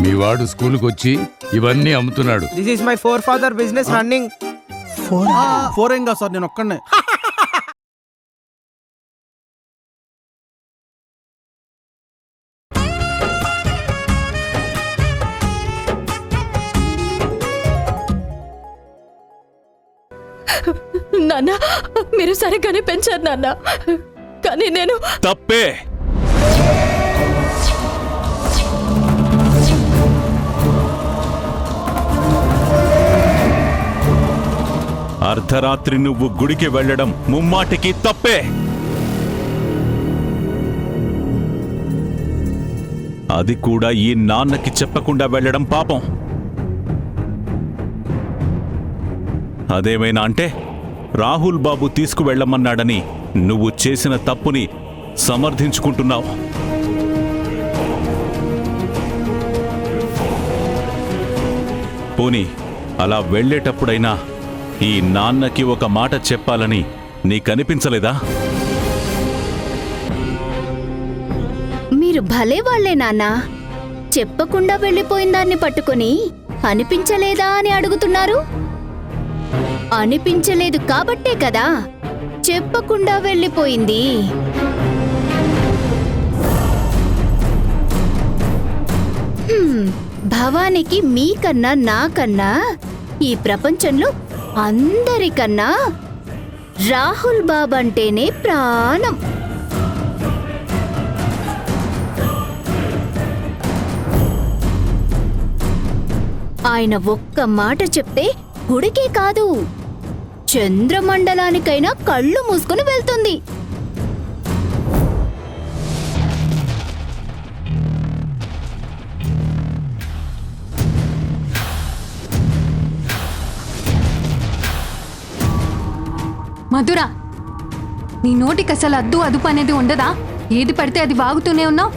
మీ వాడు స్కూల్కి వచ్చి ఇవన్నీ అమ్ముతున్నాడు. This is my four father business running. Four ఏం కాదు సార్, నేను ఒక్కనే. నాన్న మీరు సరిగ్గానే పెంచారు నాన్న, కానీ నేను తప్పే. అర్ధరాత్రి నువ్వు గుడికి వెళ్ళడం ముమ్మాటికి తప్పే. అది కూడా ఈ నాన్నకి చెప్పకుండా వెళ్ళడం పాపం. అదేమైనా అంటే రాహుల్ బాబు తీసుకువెళ్ళమన్నాడని నువ్వు చేసిన తప్పుని సమర్థించుకుంటున్నావు. పోనీ అలా వెళ్ళేటప్పుడైనా ఈ నాన్నకి ఒక మాట చెప్పాలని నీకనిపించలేదా? మీరు భలే వాళ్లే నాన్నా. చెప్పకుండా వెళ్ళిపోయిన దాన్ని పట్టుకొని అనిపించలేదా అని అడుగుతున్నారు. అనిపించలేదు కాబట్టే కదా చెప్పకుండా వెళ్ళిపోయింది. భవానికి మీకన్నా నాకన్నా ఈ ప్రపంచంలో అందరికన్నా రాహుల్ బాబు అంటేనే ప్రాణం. ఆయన ఒక్క మాట చెప్తే గుడికే కాదు చంద్రమండలానికైనా కళ్ళు మూసుకుని వెళ్తుంది. మధురా, నీ నోటికి అసలు అద్దు అదుపు అనేది ఉండదా? ఏది పడితే అది వాగుతూనే ఉన్నావు.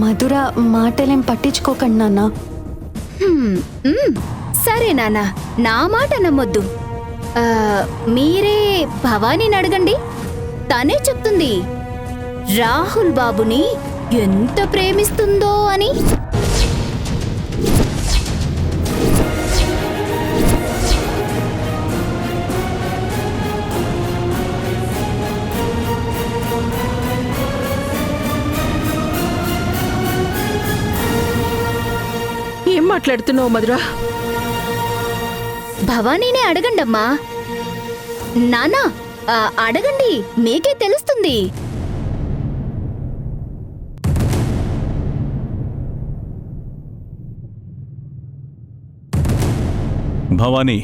మధురా, మాటలేం పట్టించుకోకండి నాన్న. సరే నాన్న, నా మాట నమ్మొద్దు. మీరే భవానీని అడగండి, తనే చెప్తుంది రాహుల్ బాబుని ఎంత ప్రేమిస్తుందో అని. ఏం మాట్లాడుతున్నావు మధురా? భవానీనే అడగండమ్మా. నానా అడగండి, మీకే తెలుస్తుంది. భవానీ,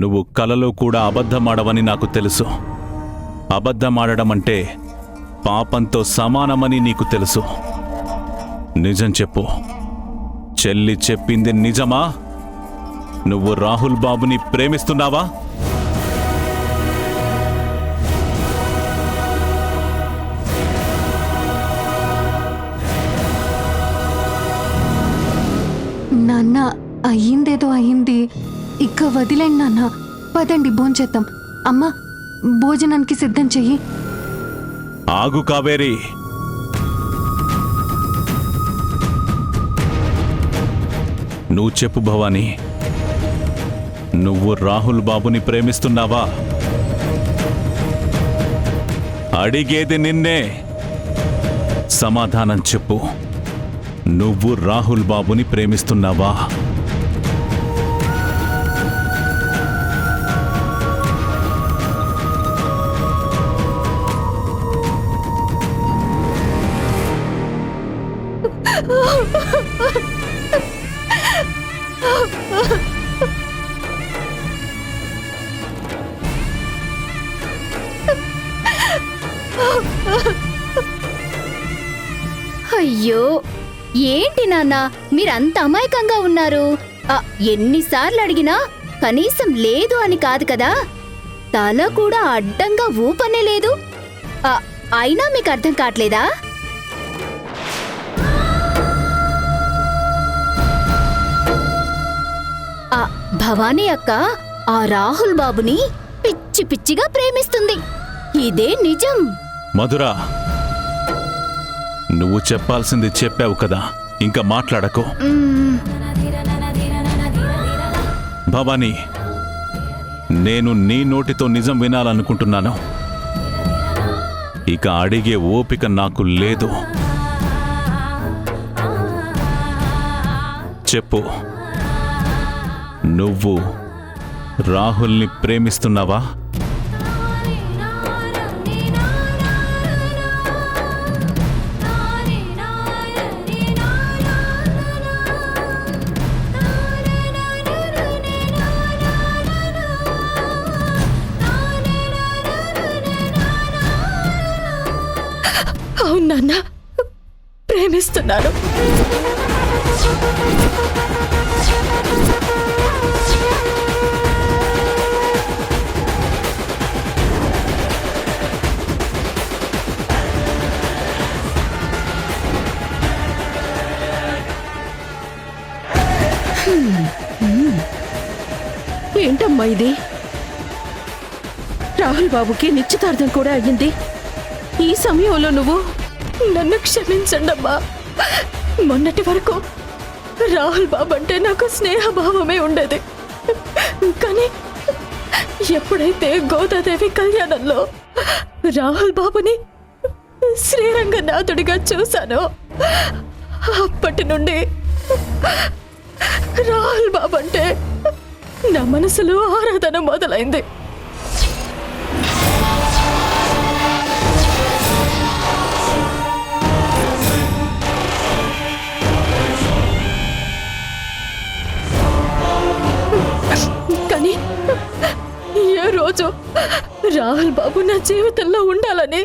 నువ్వు కలలో కూడా అబద్ధమాడవని నాకు తెలుసు. అబద్ధమాడడం అంటే పాపంతో సమానమని నీకు తెలుసు. నిజం చెప్పు, చెల్లి చెప్పింది నిజమా? నువ్వు రాహుల్ బాబుని ప్రేమిస్తున్నావా? నాన్న, అయ్యిందేదో అయ్యింది, ఇక వదిలేండి నాన్న. పదండి భోంచేద్దాం. అమ్మా, భోజనానికి సిద్ధం చెయ్యి. ఆగు కావేరి. నువ్వు చెప్పు భవానీ, నువ్వు రాహుల్ బాబుని ప్రేమిస్తున్నావా? అడిగేది నిన్నే. సమాధానం చెప్పు. నువ్వు రాహుల్ బాబుని ప్రేమిస్తున్నావా? అయ్యో, ఏంటి నాన్న మీరంత అమాయకంగా ఉన్నారు? ఎన్నిసార్లు అడిగినా కనీసం లేదు అని కాదు కదా, తల కూడా అడ్డంగా ఊపనే లేదు. అయినా మీకు అర్థం కావట్లేదా? భవానీ అక్క ఆ రాహుల్ బాబుని పిచ్చి పిచ్చిగా ప్రేమిస్తుంది. ఇదే నిజం. మధురా, నువ్వు చెప్పాల్సింది చెప్పావు కదా, ఇంకా మాట్లాడకు. భవానీ, నేను నీ నోటితో నిజం వినాలనుకుంటున్నాను. ఇక అడిగే ఓపిక నాకు లేదు. చెప్పు, నువ్వు రాహుల్ని ప్రేమిస్తున్నావా? అవును నాన్న, ప్రేమిస్తున్నాను. ఏంటమ్మా ఇది? రాహుల్ బాబుకి నిశ్చితార్థం కూడా అయ్యింది. ఈ సమయంలో నువ్వు నన్ను క్షమించండమ్మా. మొన్నటి వరకు రాహుల్ బాబు అంటే నాకు స్నేహభావమే ఉండేది. కానీ ఎప్పుడైతే గోదాదేవి కళ్యాణంలో రాహుల్ బాబుని శ్రీరంగనాథుడిగా చూశానో అప్పటి నుండి రాహుల్ బాబు అంటే నా మనసులో ఆరాధన మొదలైంది. కానీ ఏ రోజు రాహుల్ బాబు నా జీవితంలో ఉండాలని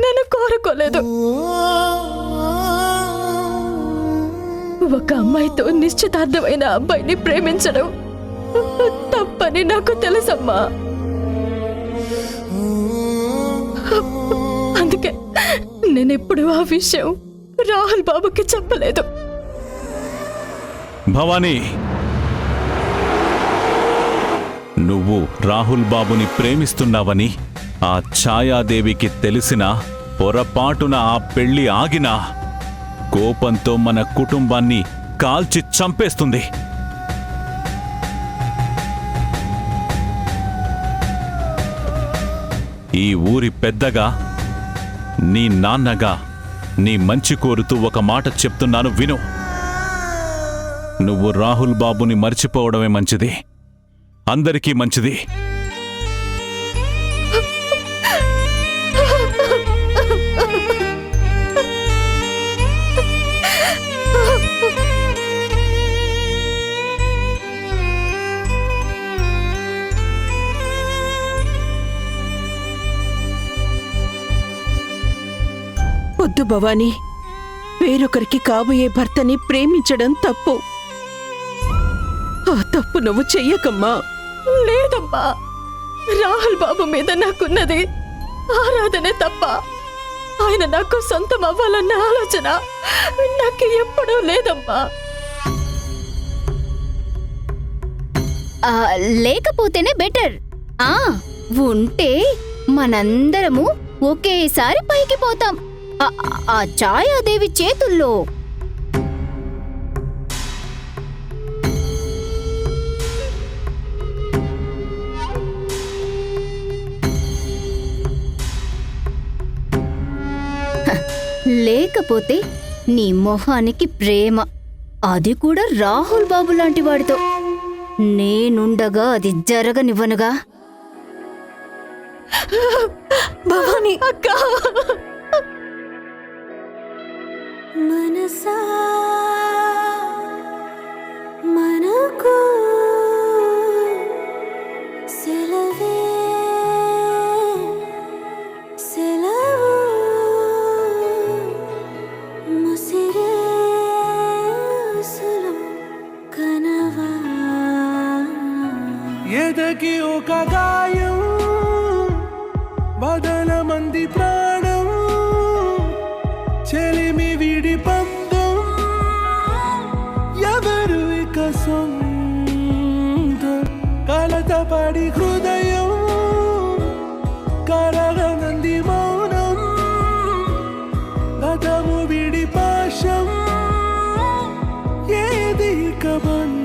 నేను కోరుకోలేదు. ఒక అమ్మాయితో నిశ్చితార్థమైన అబ్బాయిని ప్రేమించడం తప్పని నాకు తెలుసమ్మా. అందుకే నేనెప్పుడు ఆ విషయం రాహుల్ బాబుకి చెప్పలేదు. భవానీ, నువ్వు రాహుల్ బాబుని ప్రేమిస్తున్నావని ఆ ఛాయాదేవికి తెలిసినా పొరపాటున ఆ పెళ్లి ఆగినా కోపంతో మన కుటుంబాన్ని కాల్చి చంపేస్తుంది. ఈ ఊరి పెద్దగా, నీ నాన్నగా నీ మంచి కోరుతూ ఒక మాట చెప్తున్నాను, విను. నువ్వు రాహుల్ బాబుని మర్చిపోవడమే మంచిది, అందరికీ మంచిది. వద్దు భవానీ, వేరొకరికి కాబోయే భర్తని ప్రేమించడం తప్పు. ఆ తప్పు నువ్వు చెయ్యకమ్మా. లేదమ్మా, రాహుల్ బాబు మీద నాకున్నది ఆరాధనే తప్ప ఆయన నాకు సొంతం అవ్వాలన్న ఆలోచన నాకు ఎప్పుడూ లేదమ్మా. లేకపోతేనే బెటర్. ఉంటే మనందరము ఒకేసారి పైకి పోతాం ఆ ఛాయాదేవి చేతుల్లో. లేకపోతే నీ మొహానికి ప్రేమ, అది కూడా రాహుల్ బాబు లాంటి వాడితో. నేనుండగా అది జరగనివ్వనుగా. భవానీ, అక్క, మనసా మనకు సెలవే సెలవు ముసిరే సులం కనవా. ఎదకి ఒక గాయం బదల మంది ప్రాణం చెలిమి విడి పందం కరగనంది మౌనం గతము విడి పాశం ఏది ఇక బంధం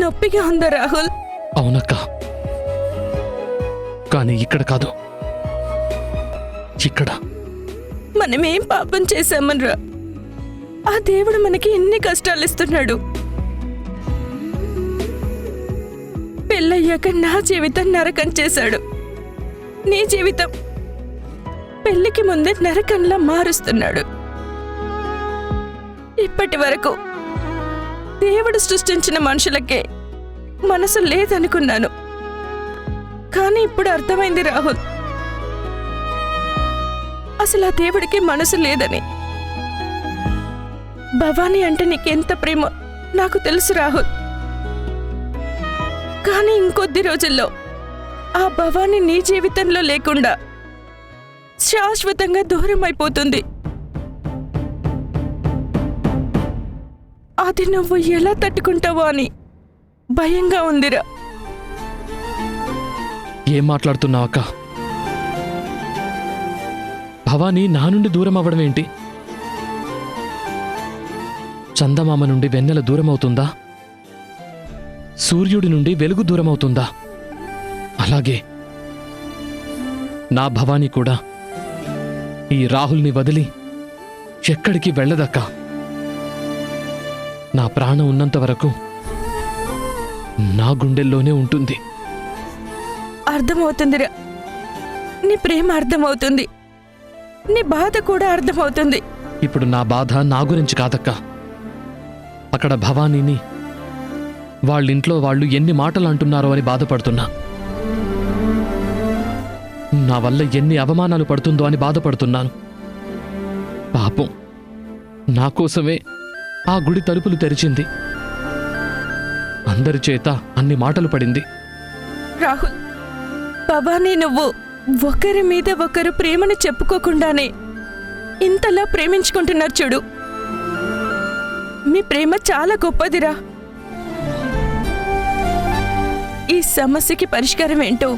నొప్పిగా ఉందా రాహుల్? అవునక్క, కానీ ఇక్కడ కాదు, ఇక్కడ. మనమేం పాపం చేశామనరా? ఆ దేవుడు మనకి ఎన్ని కష్టాలు ఇస్తున్నాడు. పెళ్ళయ్యాక నా జీవితం నరకం చేశాడు. నీ జీవితం పెళ్లికి ముందే నరకంలా మారుస్తున్నాడు. ఇప్పటి వరకు దేవుడు సృష్టించిన మనుషులకే మనసు లేదనుకున్నాను, కానీ ఇప్పుడు అర్థమైంది రాహుల్, అసలు ఆ దేవుడికి మనసు లేదని. భవానీ అంటే నీకెంత ప్రేమ నాకు తెలుసు రాహుల్, కానీ ఇంకొద్ది రోజుల్లో ఆ భవానీ నీ జీవితంలో లేకుండా శాశ్వతంగా దూరం అయిపోతుంది. అది నువ్వు ఎలా తట్టుకుంటావో అని భయంగా ఉందిరా. ఏం మాట్లాడుతున్నావు అక్క? భవానీ నా నుండి దూరం అవ్వడం ఏంటి? చందమామ నుండి వెన్నెల దూరం అవుతుందా? సూర్యుడి నుండి వెలుగు దూరం అవుతుందా? అలాగే నా భవానీ కూడా ఈ రాహుల్ని వదిలి ఎక్కడికి వెళ్ళదక్కా. నా ప్రాణం ఉన్నంత వరకు నా గుండెల్లోనే ఉంటుంది. అర్థమవుతుందిరా, నీ ప్రేమ అర్థమవుతుంది, నీ బాధ కూడా అర్థమవుతుంది. ఇప్పుడు నా బాధ నా గురించి కాదక్కా. అక్కడ భవానీని వాళ్ళింట్లో వాళ్ళు ఎన్ని మాటలు అంటున్నారో అని బాధపడుతున్నా. నా వల్ల ఎన్ని అవమానాలు పడుతుందో అని బాధపడుతున్నాను. పాపం, నా కోసమే ఆ గుడి తలుపులు తెరిచింది. అందరి చేత అన్ని మాటలు పడింది. రాహుల్, భవానీ నువ్వు ఒకరి మీద ఒకరు ప్రేమను చెప్పుకోకుండానే ఇంతలా ప్రేమించుకుంటున్నారు చూడు. మీ ప్రేమ చాలా గొప్పదిరా. ఈ సమస్యకి పరిష్కారం ఏంటో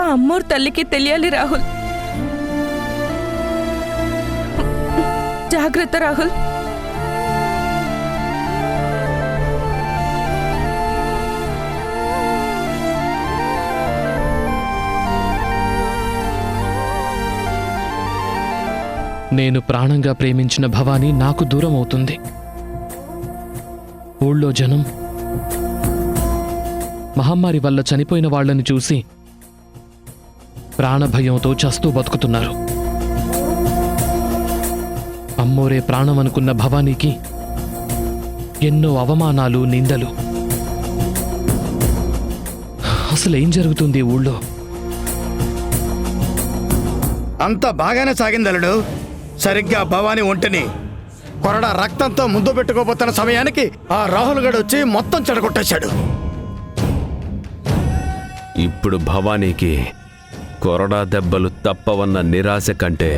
ఆ అమ్మోర్ తల్లికి తెలియాలి రాహుల్. జాగ్రత్త రాహుల్. నేను ప్రాణంగా ప్రేమించిన భవానీ నాకు దూరం అవుతుంది. ఊళ్ళో జనం మహమ్మారి వల్ల చనిపోయిన వాళ్లను చూసి ప్రాణభయంతో చస్తూ బతుకుతున్నారు. అమ్మోరే ప్రాణం అనుకున్న భవానీకి ఎన్నో అవమానాలు, నిందలు. అసలేం జరుగుతుంది ఊళ్ళో? అంతా బాగానే సాగిందలుడు. సరిగ్గా భవానీ ఒంటిని కొరడా రక్తంతో ముందు పెట్టుకోబోతున్న సమయానికి ఆ రాహుల్ గడు వచ్చి మొత్తం చెడగొట్టేశాడు. ఇప్పుడు భవానీకి కొరడా దెబ్బలు తప్పవన్న నిరాశ కంటే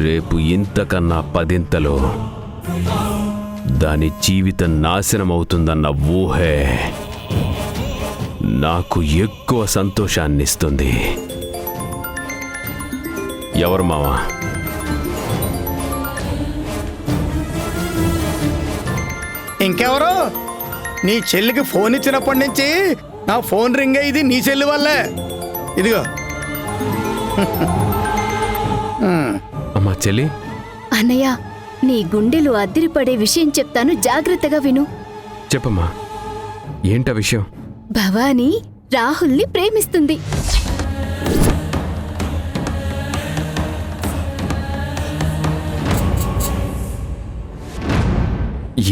రేపు ఇంతకన్నా 10 దాని జీవితం నాశనమవుతుందన్న ఊహే నాకు ఎక్కువ సంతోషాన్నిస్తుంది. ఎవరు మావా? ఇంకెవరు? నీ చెల్లికి ఫోన్ ఇచ్చినప్పటి నుంచి నా ఫోన్ రింగ్ ఇది నీ చెల్లి వల్లే. ఇదిగో. అమ్మా చెల్లి. అన్నయ్య, నీ గుండెలు అద్దిరిపడే విషయం చెప్తాను, జాగ్రత్తగా విను. చెప్పమ్మా, ఏంటా విషయం? భవానీ రాహుల్ని ప్రేమిస్తుంది.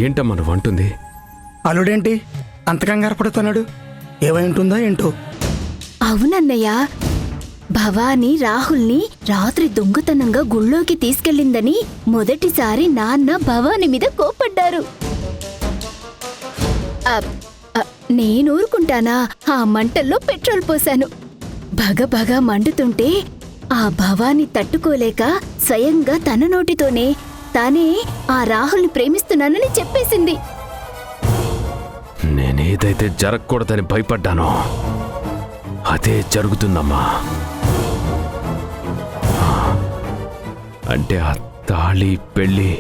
ఏంటమ్మా నువ్వు అంటుంది? అల్లుడేంటి అంత కంగారు పడుతున్నాడు? ఏమై ఉంటుందో ఏంటో. అవునన్నయ్య, భవానీ రాహుల్ని రాత్రి దొంగతనంగా గుళ్ళోకి తీసుకెళ్ళిందని మొదటిసారి నాన్న భవానీ మీద కోపడ్డారు. నేనూరుకుంటానా? ఆ మంటల్లో పెట్రోల్ పోశాను. భగభగ మండుతుంటే ఆ భవాని తట్టుకోలేక స్వయంగా తన నోటితోనే తానే ఆ రాహుల్ని ప్రేమిస్తున్నానని చెప్పేసింది. నేనేదైతే జరగకూడదని భయపడ్డానో అదే జరుగుతుందమ్మా. అంటే ఆ తాళి పెళ్ళి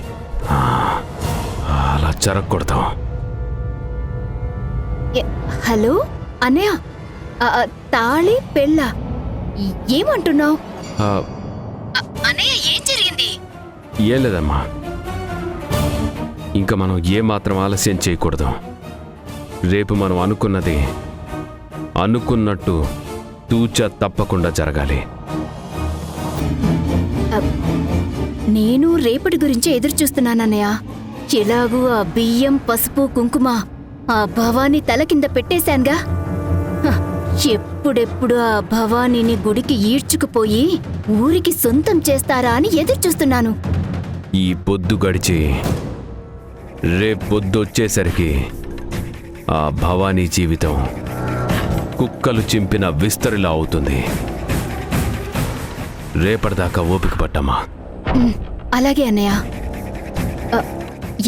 అలా జరగకూడదు. హలో అన్నయ్య, తాళి పెళ్ళ ఏమంటున్నావు? అన్నయ్య ఏం జరిగింది? ఏం లేదమ్మా, ఇంకా మనం ఏమాత్రం ఆలస్యం చేయకూడదు. రేపు మనం అనుకున్నది అనుకున్నట్టు తూచా తప్పకుండా జరగాలి. నేను రేపటి గురించి ఎదురు చూస్తున్నానన్నయ్య. ఎలాగూ ఆ బియ్యం, పసుపు, కుంకుమ ఆ భవానీ తల కింద పెట్టేశాన్గా. ఎప్పుడెప్పుడు ఆ భవానీని గుడికి ఈడ్చుకుపోయి ఊరికి సొంతం చేస్తారా అని ఎదురు చూస్తున్నాను. ఈ పొద్దు గడిచి రేపొద్దొచ్చేసరికి ఆ భవానీ జీవితం కుక్కలు చింపిన విస్తరిలా అవుతుంది. రేపటిదాకా ఓపిక పట్టమ్మా. అలాగే అన్నయ్య.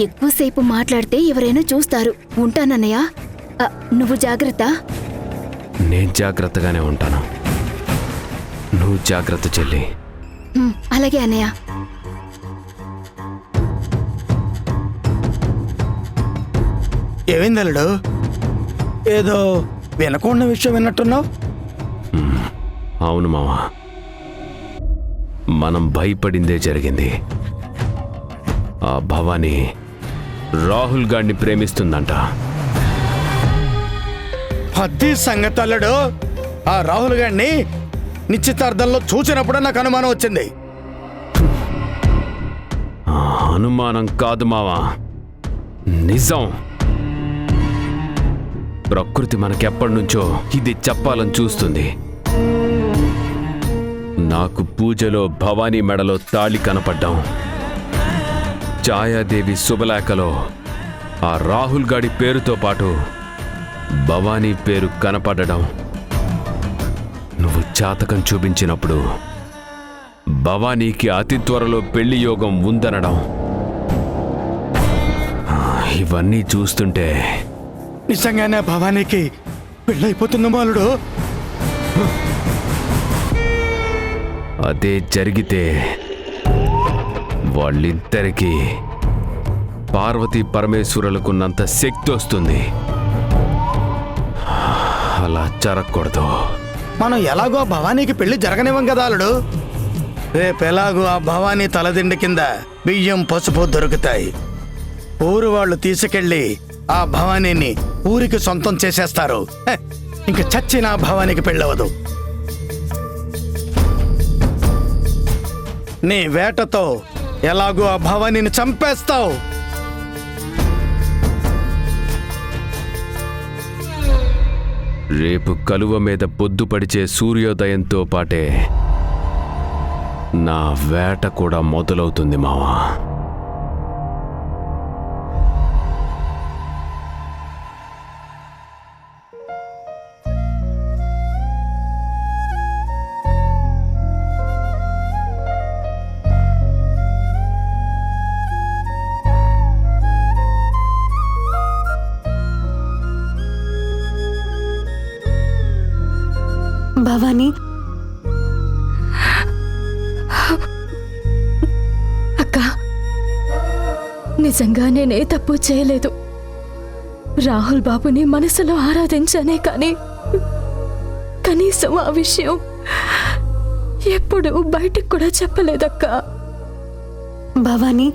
ఎక్కువసేపు మాట్లాడితే ఎవరైనా చూస్తారు. ఉంటానన్నయ్య. నువ్వు జాగ్రత్త. నేను జాగ్రత్తగానే ఉంటాను, నువ్వు జాగ్రత్త చెల్లి. అలాగే అన్నయ్య. ఏమైంది అల్లుడు? ఏదో వినకుండా విషయం విన్నట్టున్నావు. అవును మావా, మనం భయపడిందే జరిగింది. ఆ భవానీ రాహుల్ గాడిని ప్రేమిస్తుందంట. పద్ది సంగతి అల్లుడు. ఆ రాహుల్ గాడిని నిశ్చితార్థంలో చూసినప్పుడు నాకు అనుమానం వచ్చింది. అనుమానం కాదు మావా, నిజం. ప్రకృతి మనకెప్పటినుంచో ఇది చెప్పాలని చూస్తుంది. నాకు పూజలో భవానీ మెడలో తాళి కనపడ్డాం, ఛాయాదేవి శుభలేఖలో ఆ రాహుల్ గాడి పేరుతో పాటు భవానీ పేరు కనపడడం, నువ్వు జాతకం చూపించినప్పుడు భవానీకి అతి త్వరలో పెళ్లి యోగం ఉందనడం, ఇవన్నీ చూస్తుంటే నిజంగానే భవానీకి పెళ్ళైపోతుందేమో అల్లుడు. అదే జరిగితే వాళ్ళిద్దరికీ పార్వతీ పరమేశ్వరులకున్నంత శక్తి వస్తుంది. అలా జరగకూడదు. మనం ఎలాగో ఆ భవానీకి పెళ్లి జరగనివ్వం కదా అల్లుడు. రేపెలాగో ఆ భవానీ తలదిండి కింద బియ్యం, పసుపు దొరుకుతాయి. ఊరు వాళ్ళు తీసుకెళ్లి ఆ భవానీని ఊరికి సొంతం చేసేస్తారు. ఇంక చచ్చిన ఆ భవానీకి పెళ్ళవదు. నీ వేటతో ఎలాగో ఆ భవానీని చంపేస్తావు. రేపు కలువ మీద పొద్దుపడిచే సూర్యోదయంతో పాటే నా వేట కూడా మొదలవుతుంది మావా. భవానీ, అక్క, నిజంగా నేనే తప్పు చేయలేదు. రాహుల్ బాబుని మనసులో ఆరాధించానే కానీ కనీసం ఆ విషయం ఎప్పుడు బయటికి కూడా చెప్పలేదక్క. భవానీ,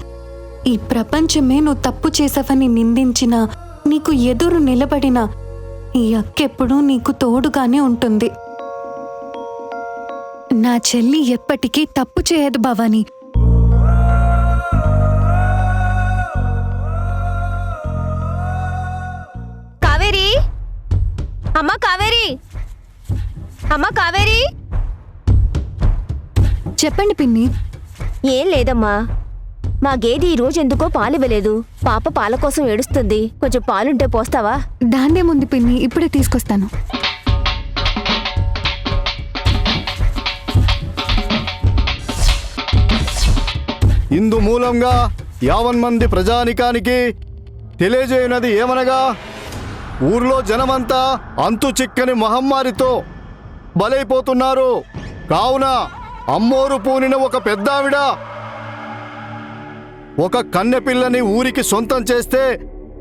ఈ ప్రపంచమే నువ్వు తప్పు చేసావని నిందించినా, నీకు ఎదురు నిలబడినా ఈ అక్కెప్పుడూ నీకు తోడుగానే ఉంటుంది. నా చెల్లి ఎప్పటికీ తప్పు చేయదు భవానీ. కావేరి, అమ్మా కావేరి, అమ్మా కావేరి. చెప్పండి పిన్ని. ఏం లేదమ్మా, మా గేదె ఈ రోజు ఎందుకో పాలివ్వలేదు. పాప పాల కోసం ఏడుస్తుంది. కొంచెం పాలుంటే పోస్తావా? దాందేముంది పిన్ని, ఇప్పుడే తీసుకొస్తాను. ఇందు మూలంగా యావన్మంది ప్రజానికానికి తెలియజేయునది ఏమనగా ఊర్లో జనమంతా అంతు చిక్కని మహమ్మారితో బలైపోతున్నారు. కావున అమ్మోరు పూనిన ఒక పెద్దావిడ ఒక కన్నెపిల్లని ఊరికి సొంతం చేస్తే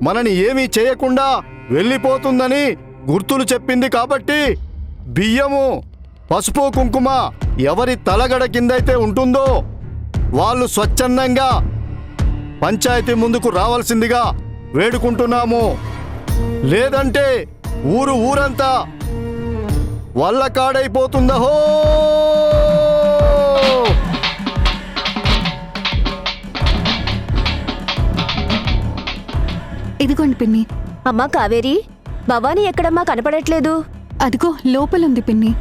మనని ఏమీ చేయకుండా వెళ్ళిపోతుందని గుర్తులు చెప్పింది. కాబట్టి బియ్యము, పసుపు, కుంకుమ ఎవరి తలగడ కిందైతే ఉంటుందో వాళ్ళు స్వచ్ఛందంగా పంచాయతీ ముందుకు రావాల్సిందిగా వేడుకుంటున్నాము. లేదంటే ఊరంతా వల్లకాడైపోతుందహో. ఇదిగోండి పిన్ని. అమ్మా కావేరి, భవానీ ఎక్కడమ్మా కనపడట్లేదు? అదిగో లోపలుంది పిన్ని.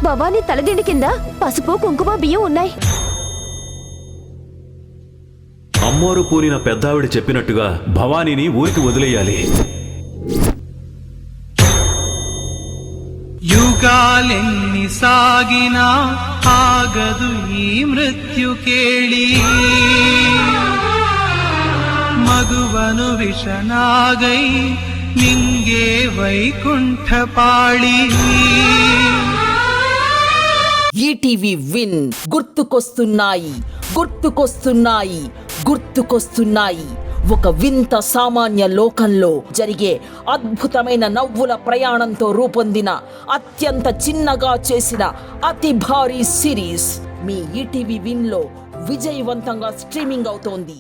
భవానీ తలదిండి కింద పసుపు, కుంకుమ, బియ్యం ఉన్నాయి. అమ్మోరు పూనిన పెద్దావిడ చెప్పినట్టుగా భవానీని ఊరికి వదిలేయాలి. యుగాలెన్ని సాగినా ఆగదు ఈ మృత్యు కేళి. మగువను విషనాగై నింగే వైకుంఠపాళి. ఈటీవీ విన్ గుర్తుకొస్తున్నాయి, గుర్తుకొస్తున్నాయి, గుర్తుకొస్తున్నాయి. ఒక వింత సామాన్య లోకంలో జరిగే అద్భుతమైన నవ్వుల ప్రయాణంతో రూపొందిన అత్యంత చిన్నగా చేసిన అతి భారీ సిరీస్ మీ ఈటీవీ విన్ లో విజయవంతంగా స్ట్రీమింగ్ అవుతోంది.